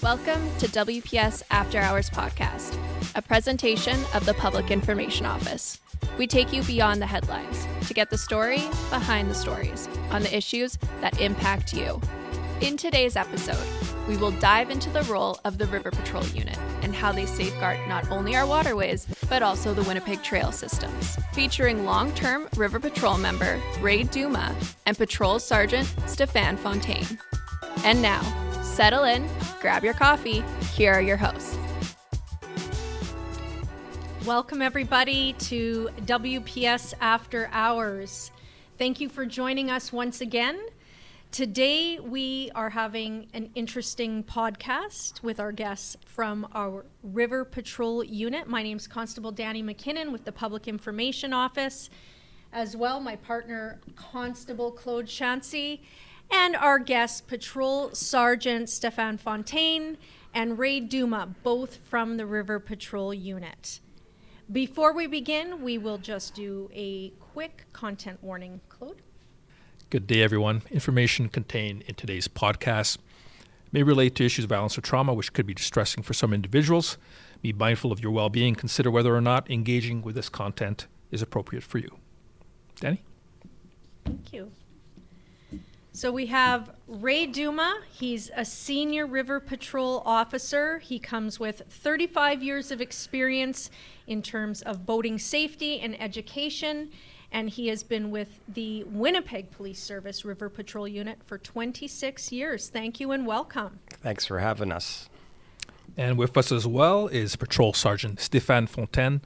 Welcome to WPS After Hours Podcast, a presentation of the Public Information Office. We take you beyond the headlines to get the story behind the stories on the issues that impact you. In today's episode, we will dive into the role of the River Patrol Unit and how they safeguard not only our waterways, but also the Winnipeg trail systems, featuring long-term River Patrol member Ray Duma and Patrol Sergeant Stephane Fontaine. And now, settle in, grab your coffee, here are your hosts. Welcome everybody to WPS After Hours. Thank you for joining us once again. Today we are having an interesting podcast with our guests from our River Patrol Unit. My name is Constable Danny McKinnon with the Public Information Office. As well, my partner Constable Claude Chancy and our guest Patrol Sergeant Stephane Fontaine and Ray Duma, both from the River Patrol Unit. Before we begin, we will just do a quick content warning. Claude? Good day, everyone. Information contained in today's podcast may relate to issues of violence or trauma, which could be distressing for some individuals. Be mindful of your well-being. Consider whether or not engaging with this content is appropriate for you. Danny? Thank you. So we have Ray Duma. He's a senior River Patrol officer. He comes with 35 years of experience in terms of boating safety and education. And he has been with the Winnipeg Police Service River Patrol Unit for 26 years. Thank you and welcome. Thanks for having us. And with us as well is Patrol Sergeant Stephane Fontaine.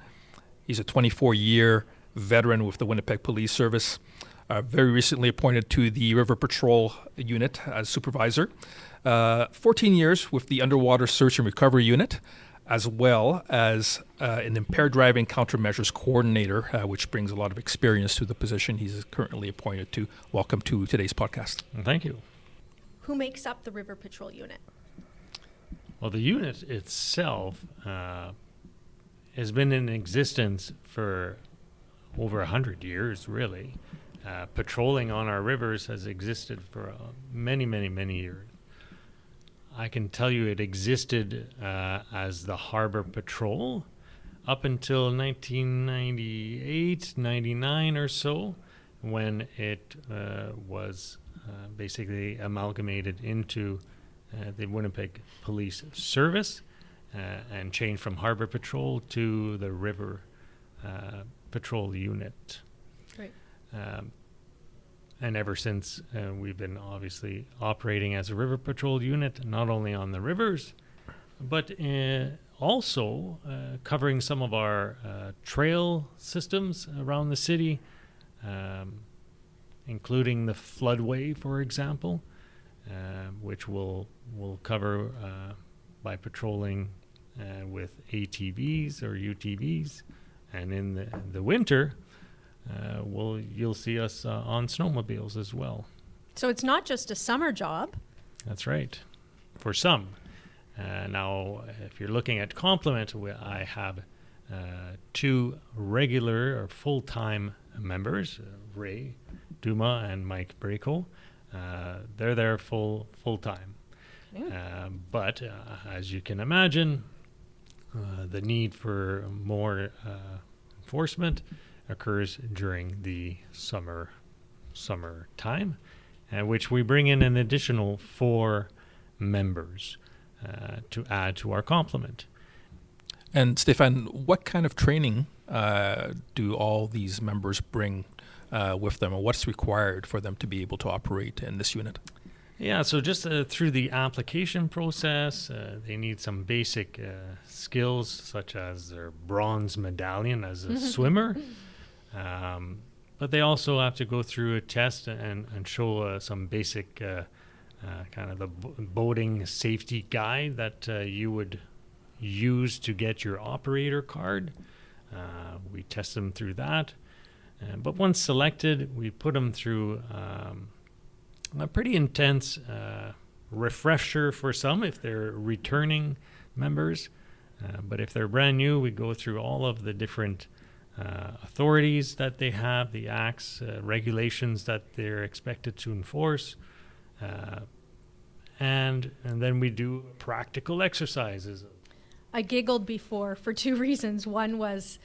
He's a 24-year veteran with the Winnipeg Police Service, very recently appointed to the River Patrol Unit as supervisor. 14 years with the Underwater Search and Recovery Unit, as well as an impaired driving countermeasures coordinator, which brings a lot of experience to the position he's currently appointed to. Welcome to today's podcast. Thank you. Who makes up the River Patrol Unit? Well, the unit itself has been in existence for over 100 years, really. Patrolling on our rivers has existed for many, many, many years. I can tell you it existed as the Harbor Patrol up until 1998, 99 or so, when it was basically amalgamated into the Winnipeg Police Service and changed from Harbor Patrol to the River Patrol Unit. Right. And ever since, we've been obviously operating as a River Patrol unit, not only on the rivers, but also covering some of our trail systems around the city, including the floodway, for example, which we'll cover by patrolling with ATVs or UTVs. And in the winter, you'll see us on snowmobiles as well. So it's not just a summer job. That's right. For some. Now, if you're looking at complement, I have two regular or full-time members, Ray Duma and Mike Braco. They're there full-time. But as you can imagine, the need for more enforcement occurs during the summer time, which we bring in an additional 4 members to add to our complement. And Stephane, what kind of training do all these members bring with them, or what's required for them to be able to operate in this unit? Yeah, so just through the application process, they need some basic skills, such as their bronze medallion as a swimmer. But they also have to go through a test and show some basic kind of the boating safety guide that you would use to get your operator card. We test them through that. But once selected, we put them through a pretty intense refresher for some if they're returning members. But if they're brand new, we go through all of the different authorities that they have, the acts, regulations that they're expected to enforce, and then we do practical exercises. I giggled before for two reasons. One was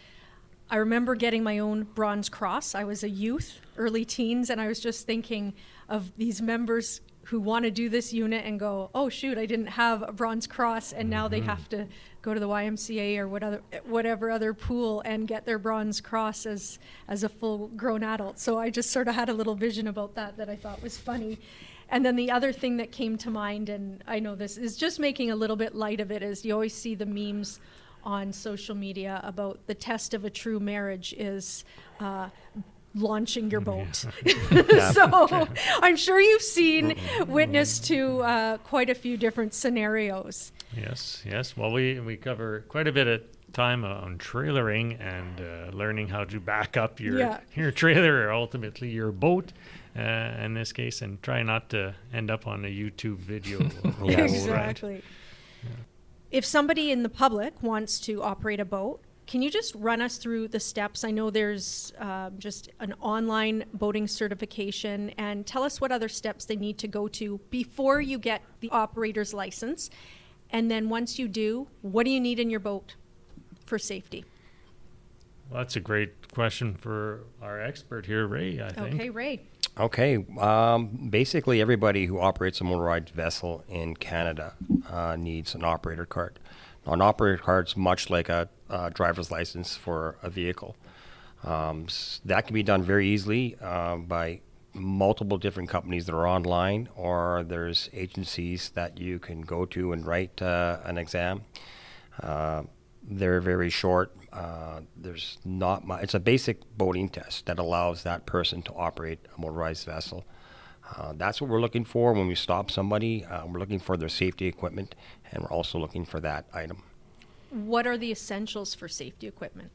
I remember getting my own bronze cross. I was a youth, early teens, and I was just thinking of these members who want to do this unit and go, oh shoot, I didn't have a bronze cross, and now they have to go to the YMCA or whatever other pool and get their bronze cross as a full grown adult. So I just sort of had a little vision about that I thought was funny. And then the other thing that came to mind, and I know this is just making a little bit light of it, is you always see the memes on social media about the test of a true marriage is launching your boat. So I'm sure you've seen, witnessed to quite a few different scenarios. Yes. Well, we cover quite a bit of time on trailering and learning how to back up your trailer or ultimately your boat in this case, and try not to end up on a YouTube video. Exactly. Right. If somebody in the public wants to operate a boat, can you just run us through the steps? I know there's just an online boating certification, and tell us what other steps they need to go to before you get the operator's license. And then once you do, what do you need in your boat for safety? Well, that's a great question for our expert here, Ray, I think. Okay, Ray. Okay. Basically, everybody who operates a motorized vessel in Canada needs an operator card. An operator card is much like a driver's license for a vehicle. That can be done very easily by multiple different companies that are online, or there's agencies that you can go to and write an exam. They're very short. There's not much. It's a basic boating test that allows that person to operate a motorized vessel. That's what we're looking for when we stop somebody. We're looking for their safety equipment, and we're also looking for that item. What are the essentials for safety equipment?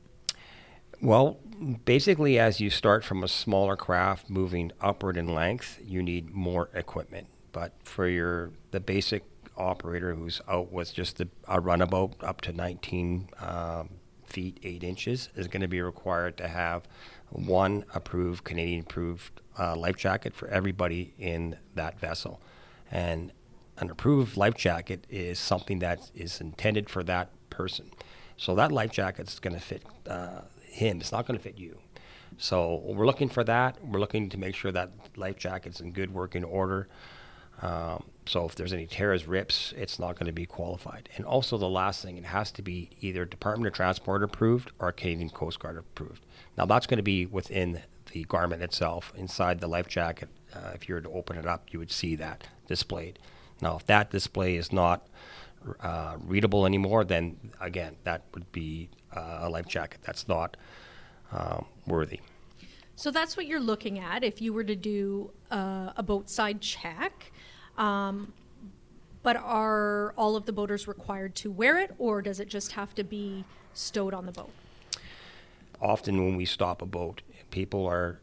Well, basically, as you start from a smaller craft moving upward in length, you need more equipment. But for the basic operator who's out with just a runabout up to 19 feet 8 inches is going to be required to have one approved Canadian approved life jacket for everybody in that vessel. And an approved life jacket is something that is intended for that person. So that life jacket's going to fit him. It's not going to fit you. So we're looking for that. We're looking to make sure that life jacket's in good working order. So if there's any tears, rips, it's not going to be qualified. And also the last thing, it has to be either Department of Transport approved or Canadian Coast Guard approved. Now that's going to be within the garment itself. Inside the life jacket, if you were to open it up, you would see that displayed. Now if that display is not readable anymore, then again, that would be a life jacket that's not worthy. So that's what you're looking at if you were to do a boat side check. But are all of the boaters required to wear it, or does it just have to be stowed on the boat? Often when we stop a boat, people are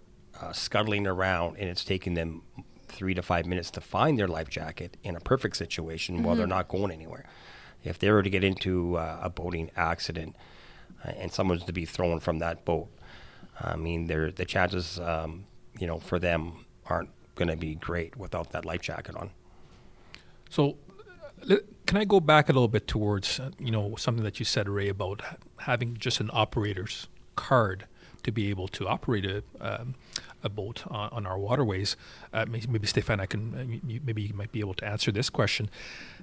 scuttling around, and it's taking them 3 to 5 minutes to find their life jacket in a perfect situation while they're not going anywhere. If they were to get into a boating accident and someone's to be thrown from that boat, I mean, the chances, for them aren't going to be great without that life jacket on. So can I go back a little bit towards, something that you said, Ray, about having just an operator's card to be able to operate a boat on our waterways? Maybe Stephane, maybe you might be able to answer this question.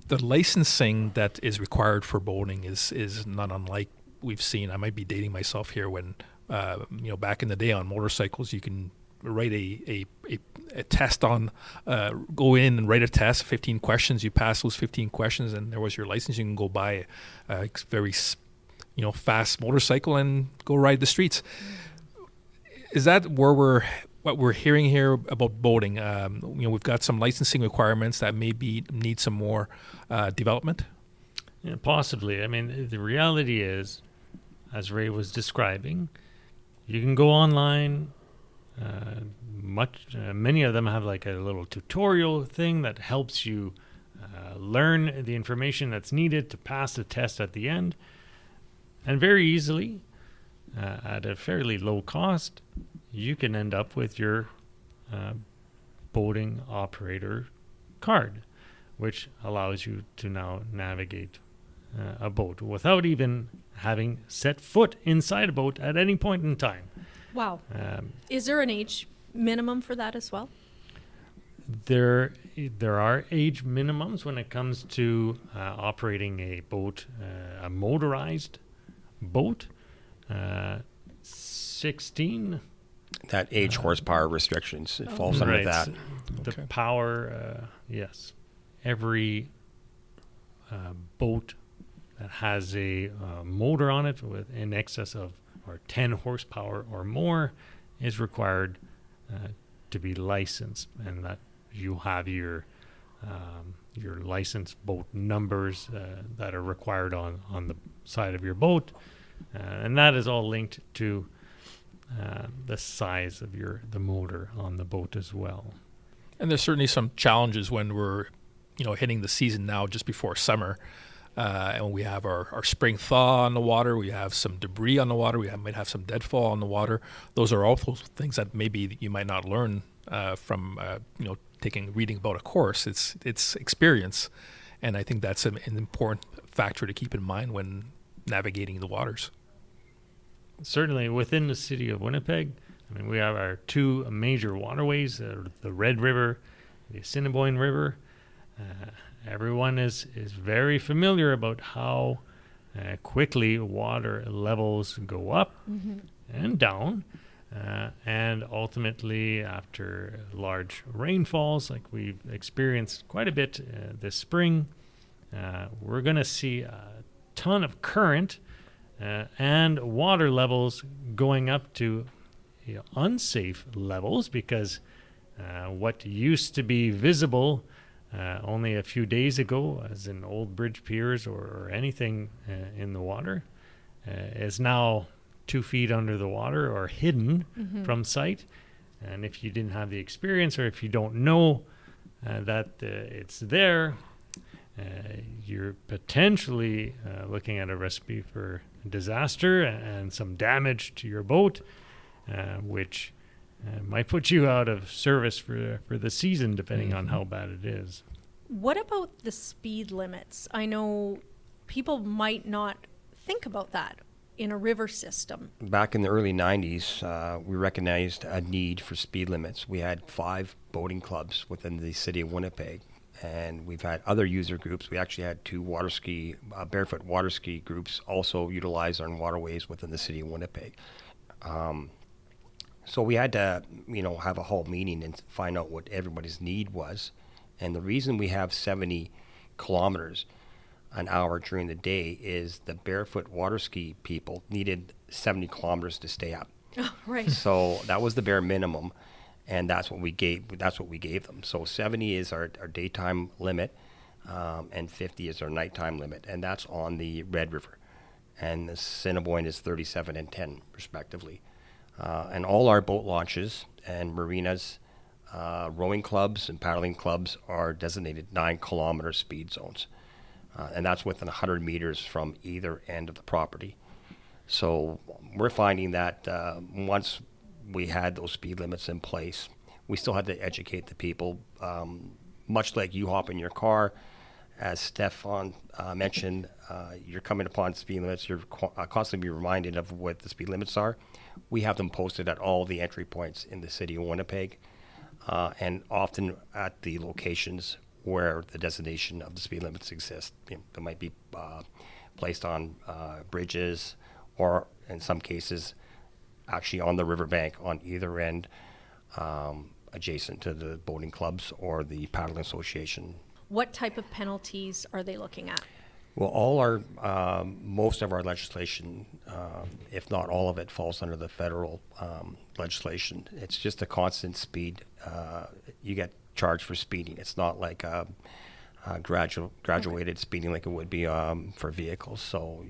The licensing that is required for boating is not unlike we've seen. I might be dating myself here when, back in the day on motorcycles, you can write a test on, go in and write a test, 15 questions. You pass those 15 questions, and there was your license. You can go buy a very, fast motorcycle and go ride the streets. Is that what we're hearing here about boating? We've got some licensing requirements that maybe need some more development. Yeah, possibly. I mean, the reality is, as Ray was describing, you can go online. Many of them have like a little tutorial thing that helps you learn the information that's needed to pass the test at the end, and very easily, at a fairly low cost, you can end up with your boating operator card, which allows you to now navigate a boat without even having set foot inside a boat at any point in time. Wow. Is there an age minimum for that as well? There are age minimums when it comes to operating a boat, a motorized boat. 16. That age horsepower restrictions, it falls under that. The power, yes. Every boat that has a motor on it with in excess of or 10 horsepower or more is required to be licensed, and that you have your licensed boat numbers that are required on the side of your boat, and that is all linked to the size of the motor on the boat as well. And there's certainly some challenges when we're, hitting the season now just before summer. And we have our spring thaw on the water. We have some debris on the water. Might have some deadfall on the water. Those are all those things that maybe you might not learn from reading about a course. It's experience, and I think that's an important factor to keep in mind when navigating the waters. Certainly within the city of Winnipeg, we have our two major waterways, the Red River, the Assiniboine River. Everyone is very familiar about how quickly water levels go up and down. And ultimately, after large rainfalls, like we've experienced quite a bit this spring, we're going to see a ton of current and water levels going up to unsafe levels, because what used to be visible only a few days ago, as in old bridge piers or anything in the water, is now 2 feet under the water or hidden from sight. And if you didn't have the experience, or if you don't know that it's there, you're potentially looking at a recipe for disaster and some damage to your boat, which might put you out of service for the season, depending on how bad it is. What about the speed limits? I know people might not think about that in a river system. Back in the early 90s, we recognized a need for speed limits. We had 5 boating clubs within the city of Winnipeg, and we've had other user groups. We actually had 2 barefoot water ski groups also utilize our waterways within the city of Winnipeg. So we had to, have a whole meeting and find out what everybody's need was. And the reason we have 70 kilometers an hour during the day is the barefoot water ski people needed 70 kilometers to stay up. Oh, right. So that was the bare minimum, and that's what we gave them. So 70 is our daytime limit, and 50 is our nighttime limit, and that's on the Red River. And the Assiniboine is 37 and 10, respectively. And all our boat launches and marinas, rowing clubs and paddling clubs are designated 9-kilometer speed zones. And that's within 100 meters from either end of the property. So we're finding that once we had those speed limits in place, we still had to educate the people. Much like you hop in your car, as Stephane mentioned, you're coming upon speed limits. You're constantly be reminded of what the speed limits are. We have them posted at all the entry points in the city of Winnipeg, and often at the locations where the designation of the speed limits exist. They might be placed on bridges, or in some cases, actually on the riverbank on either end, adjacent to the boating clubs or the paddling association. What type of penalties are they looking at? Well, most of our legislation, if not all of it, falls under the federal legislation. It's just a constant speed. You get charged for speeding. It's not like a graduated speeding like it would be for vehicles. So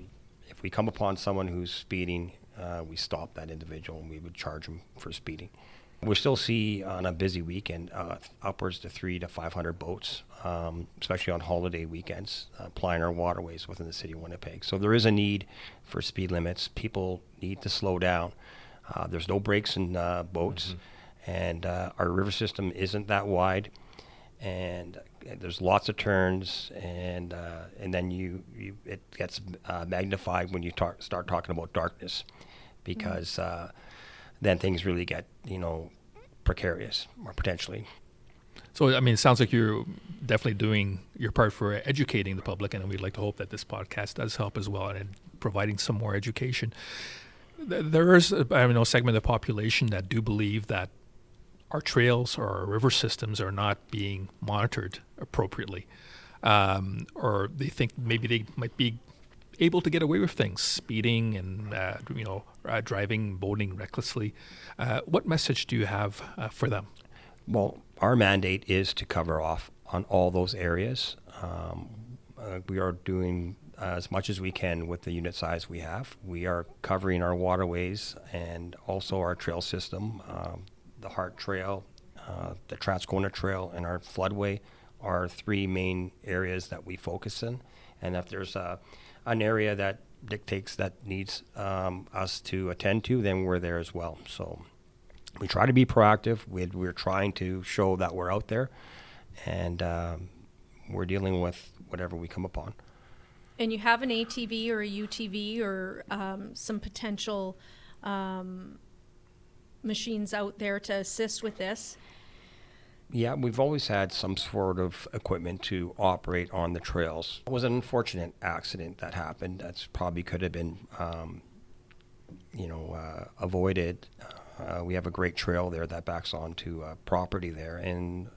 if we come upon someone who's speeding, we stop that individual and we would charge them for speeding. We still see on a busy weekend upwards to 300 to 500 boats, especially on holiday weekends, plying our waterways within the city of Winnipeg. So there is a need for speed limits. People need to slow down. There's no brakes in boats, and our river system isn't that wide. and there's lots of turns, and then it gets magnified when you start talking about darkness, because then things really get precarious, or potentially. So, I mean, it sounds like you're definitely doing your part for educating the public, and we'd like to hope that this podcast does help as well in providing some more education. There is a segment of the population that do believe that our trails or our river systems are not being monitored appropriately, or they think maybe they might be able to get away with things, speeding and driving, boating recklessly. What message do you have for them? Well, our mandate is to cover off on all those areas. We are doing as much as we can with the unit size we have. We are covering our waterways and also our trail system. The Hart Trail, the Transcona Trail, and our floodway are three main areas that we focus in. And if there's an area that dictates that needs us to attend to, then we're there as well. So we try to be proactive. We're trying to show that we're out there, and we're dealing with whatever we come upon. And you have an ATV or a UTV or some potential machines out there to assist with this. Yeah, we've always had some sort of equipment to operate on the trails. It was an unfortunate accident that happened. That's probably could have been, avoided. We have a great trail there that backs onto property there, and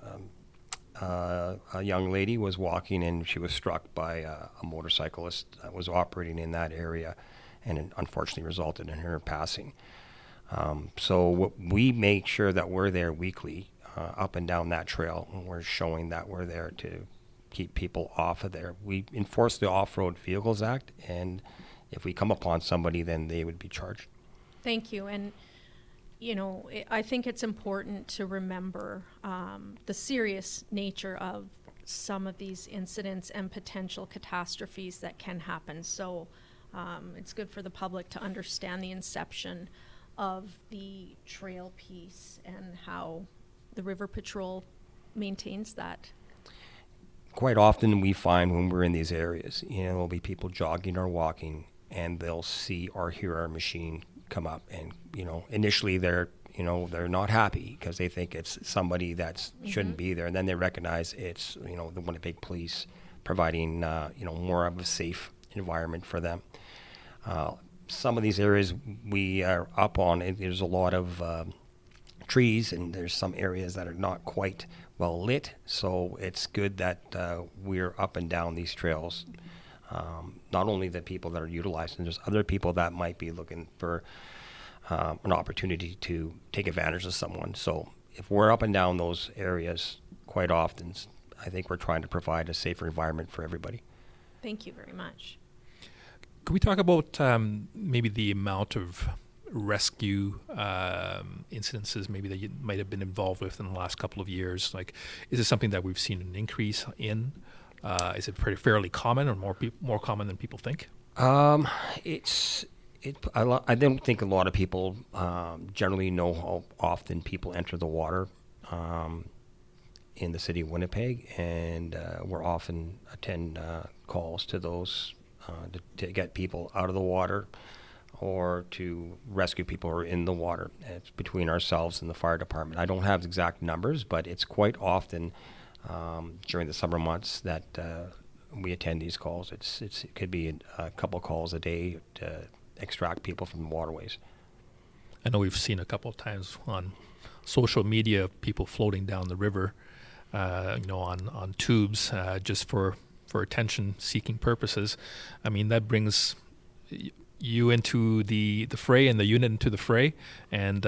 a young lady was walking and she was struck by a motorcyclist that was operating in that area, and it unfortunately resulted in her passing. So we make sure that we're there weekly, up and down that trail, and we're showing that we're there to keep people off of there. We enforce the Off-Road Vehicles Act, and if we come upon somebody, then they would be charged. Thank you. And I think it's important to remember the serious nature of some of these incidents and potential catastrophes that can happen. So it's good for the public to understand the inception of the trail piece and how the River Patrol maintains that. Quite often we find when we're in these areas, there'll be people jogging or walking, and they'll see or hear our machine come up, and initially they're not happy because they think it's somebody that shouldn't be there, and then they recognize it's the Winnipeg Police providing more of a safe environment for them. Some of these areas we are up on, there's a lot of trees, and there's some areas that are not quite well lit, so it's good that we're up and down these trails. Not only the people that are utilizing, there's other people that might be looking for an opportunity to take advantage of someone. So if we're up and down those areas quite often, I think we're trying to provide a safer environment for everybody. Thank you very much. Could we talk about maybe the amount of rescue incidences maybe that you might have been involved with in the last couple of years? Like, is this something that we've seen an increase in? Is it fairly common, or more common than people think? I don't think a lot of people generally know how often people enter the water in the city of Winnipeg, and we're often attend calls to those to get people out of the water or to rescue people who are in the water. It's between ourselves and the fire department. I don't have exact numbers, but it's quite often during the summer months that we attend these calls. It could be a couple calls a day to extract people from the waterways. I know we've seen a couple of times on social media people floating down the river, on tubes, just for attention-seeking purposes. I mean, that brings you into the fray and the unit into the fray, and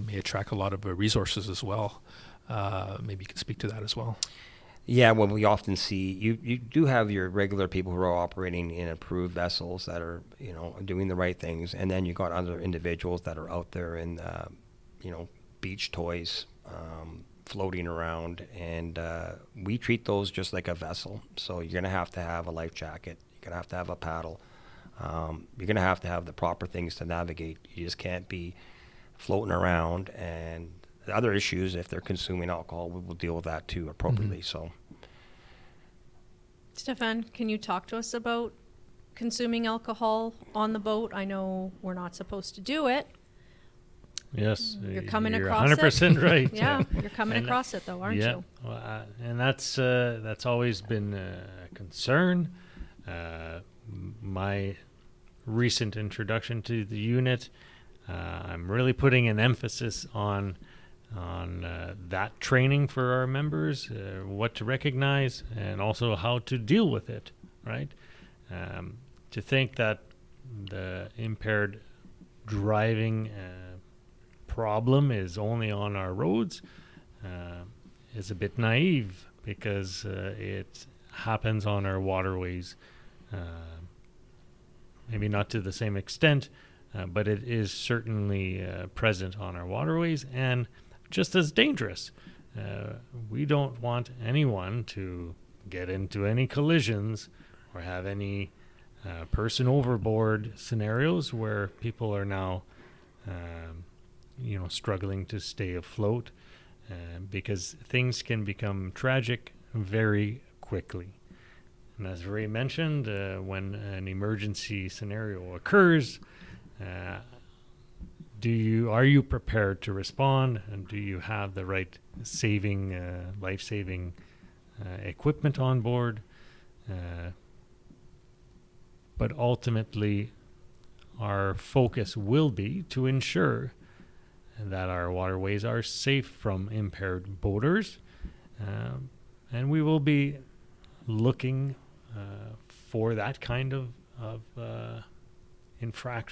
may attract a lot of resources as well. Maybe you can speak to that as well. Yeah, well, we often see you do have your regular people who are operating in approved vessels that are doing the right things, and then you got other individuals that are out there in beach toys floating around, and we treat those just like a vessel. So you're going to have a life jacket, you're going to have a paddle, you're going to have the proper things to navigate. You just can't be floating around and other issues, if they're consuming alcohol, we will deal with that too appropriately. So, Stephane, can you talk to us about consuming alcohol on the boat? I know we're not supposed to do it. Yes, You're coming you're across 100% it. right. Yeah, you're coming And, across it though, aren't you? Well, and that's always been a concern. My recent introduction to the unit, I'm really putting an emphasis on that training for our members, what to recognize, and also how to deal with it. Right? To think that the impaired driving problem is only on our roads is a bit naive, because it happens on our waterways. Maybe not to the same extent, but it is certainly present on our waterways, and just as dangerous. We don't want anyone to get into any collisions or have any person overboard scenarios where people are now struggling to stay afloat, because things can become tragic very quickly. And as Ray mentioned, when an emergency scenario occurs, are you prepared to respond, and do you have the right life-saving equipment on board? But ultimately, our focus will be to ensure that our waterways are safe from impaired boaters, and we will be looking for that kind of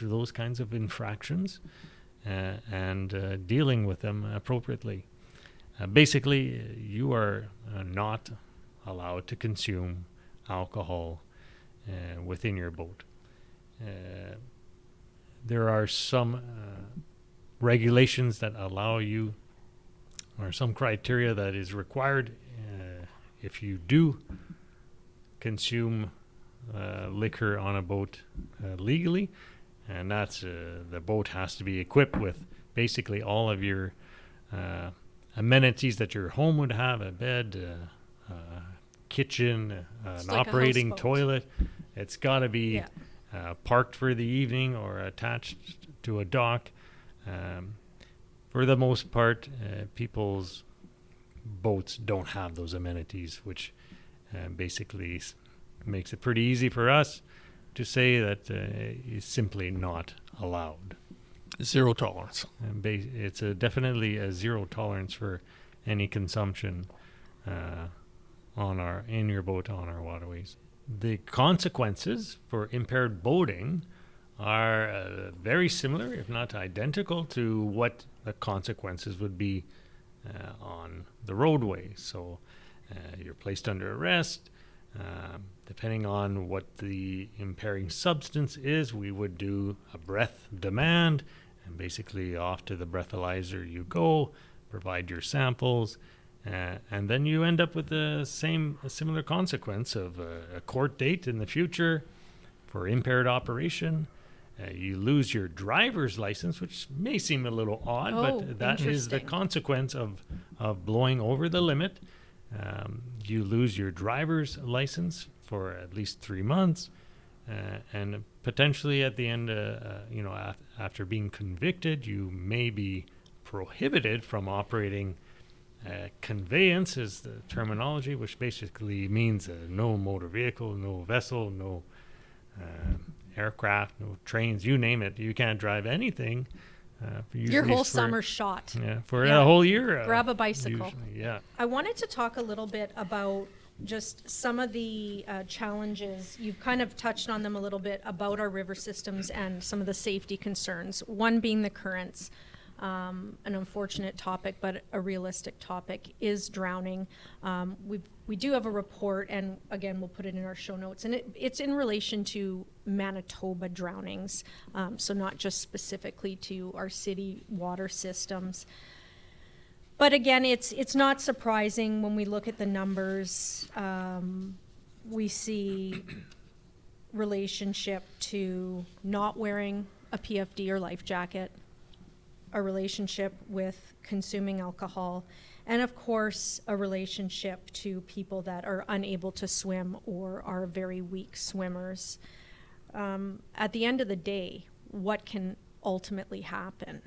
those kinds of infractions, and dealing with them appropriately. Basically, you are not allowed to consume alcohol within your boat. There are some regulations that allow you, or some criteria that is required if you do consume liquor on a boat legally, and that's the boat has to be equipped with basically all of your amenities that your home would have: a bed, kitchen, an like a operating houseboat. toilet. It's got to be parked for the evening or attached to a dock. For the most part, people's boats don't have those amenities, which basically makes it pretty easy for us to say that it's simply not allowed. Zero tolerance. And it's definitely a zero tolerance for any consumption in your boat on our waterways. The consequences for impaired boating are very similar, if not identical, to what the consequences would be on the roadway. So you're placed under arrest. Depending on what the impairing substance is, we would do a breath demand, and basically off to the breathalyzer you go, provide your samples, and then you end up with a similar consequence of a court date in the future for impaired operation. You lose your driver's license, which may seem a little odd, but that is the consequence of blowing over the limit. You lose your driver's license for at least 3 months, and potentially at the end, after being convicted, you may be prohibited from operating conveyance, is the terminology, which basically means no motor vehicle, no vessel, no aircraft, no trains, you name it. You can't drive anything. Your whole summer's shot. Yeah, for a whole year. Grab a bicycle. Usually, yeah. I wanted to talk a little bit about just some of the challenges. You've kind of touched on them a little bit about our river systems and some of the safety concerns. One being the currents. An unfortunate topic, but a realistic topic, is drowning. We do have a report, and again, we'll put it in our show notes, and it's in relation to Manitoba drownings, so not just specifically to our city water systems. But again, it's not surprising when we look at the numbers. We see relationship to not wearing a PFD or life jacket, a relationship with consuming alcohol, and of course, a relationship to people that are unable to swim or are very weak swimmers. At the end of the day, what can ultimately happen?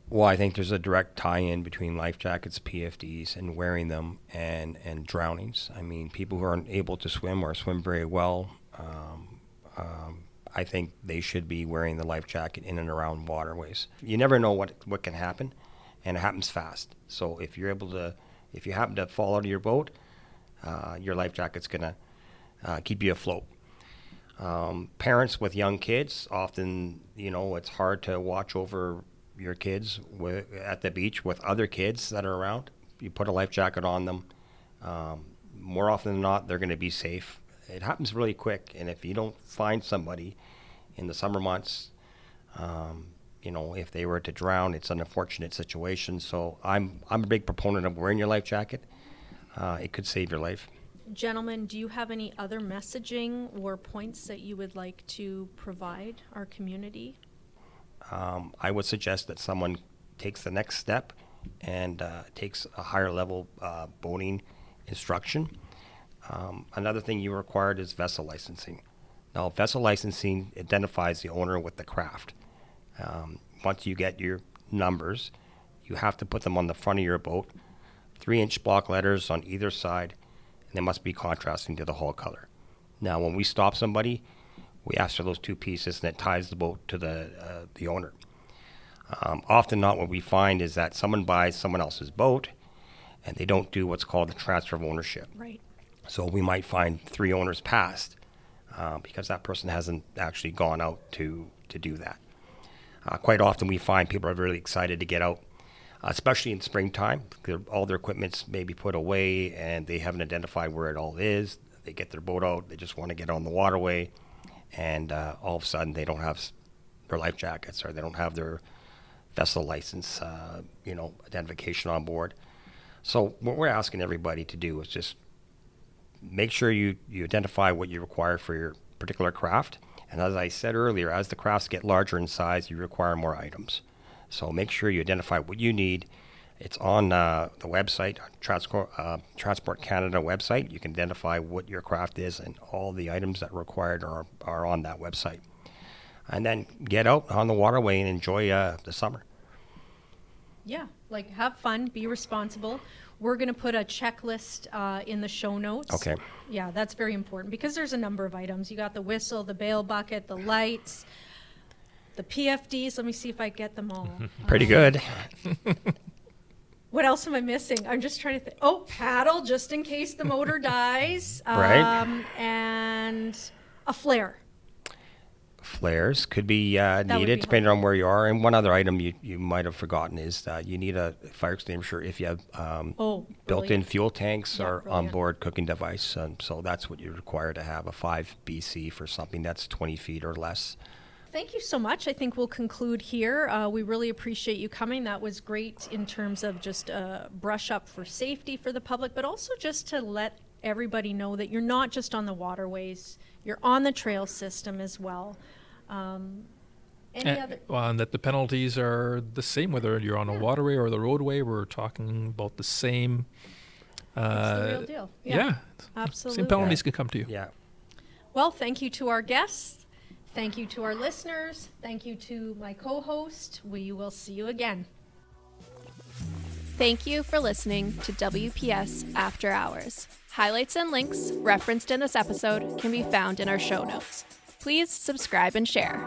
Well, I think there's a direct tie-in between life jackets, PFDs, and wearing them and drownings. I mean, people who aren't able to swim or swim very well, I think they should be wearing the life jacket in and around waterways. You never know what can happen, and it happens fast. So if you happen to fall out of your boat, your life jacket's gonna keep you afloat. Parents with young kids, often, it's hard to watch over your kids at the beach with other kids that are around. You put a life jacket on them. More often than not, they're going to be safe. It happens really quick, and if you don't find somebody in the summer months, if they were to drown, it's an unfortunate situation. So I'm a big proponent of wearing your life jacket. It could save your life. Gentlemen, do you have any other messaging or points that you would like to provide our community? I would suggest that someone takes the next step and takes a higher level boating instruction. Another thing you required is vessel licensing. Now, vessel licensing identifies the owner with the craft. Once you get your numbers, you have to put them on the front of your boat, 3-inch block letters on either side, and they must be contrasting to the hull color. Now, when we stop somebody, we ask for those two pieces, and it ties the boat to the owner. Often not what we find is that someone buys someone else's boat, and they don't do what's called the transfer of ownership. Right. So we might find 3 owners passed because that person hasn't actually gone out to do that. Quite often we find people are really excited to get out, especially in springtime. All their equipment's maybe put away, and they haven't identified where it all is. They get their boat out, they just want to get on the waterway, and all of a sudden they don't have their life jackets, or they don't have their vessel license, identification on board. So what we're asking everybody to do is just make sure you identify what you require for your particular craft. And as I said earlier, as the crafts get larger in size, you require more items. So make sure you identify what you need. It's on the website, Transport Canada website. You can identify what your craft is, and all the items that are required are on that website. And then get out on the waterway and enjoy the summer. Yeah, have fun, be responsible. We're going to put a checklist in the show notes. Okay. Yeah, that's very important because there's a number of items. You got the whistle, the bail bucket, the lights, the PFDs. Let me see if I get them all. Pretty good. What else am I missing? I'm just trying to think. Oh, paddle, just in case the motor dies. Right. And a flare. Flares could be needed depending on where you are. And one other item you might have forgotten is that you need a fire extinguisher if you have built-in fuel tanks or onboard cooking device. So that's what you require to have, a 5 BC for something that's 20 feet or less. Thank you so much. I think we'll conclude here. We really appreciate you coming. That was great in terms of just a brush up for safety for the public, but also just to let everybody know that you're not just on the waterways, you're on the trail system as well. And that the penalties are the same, whether you're on a waterway or the roadway. We're talking about the same. It's the real deal. Yeah, absolutely. Same penalties can come to you. Yeah. Well, thank you to our guests. Thank you to our listeners. Thank you to my co-host. We will see you again. Thank you for listening to WPS After Hours. Highlights and links referenced in this episode can be found in our show notes. Please subscribe and share.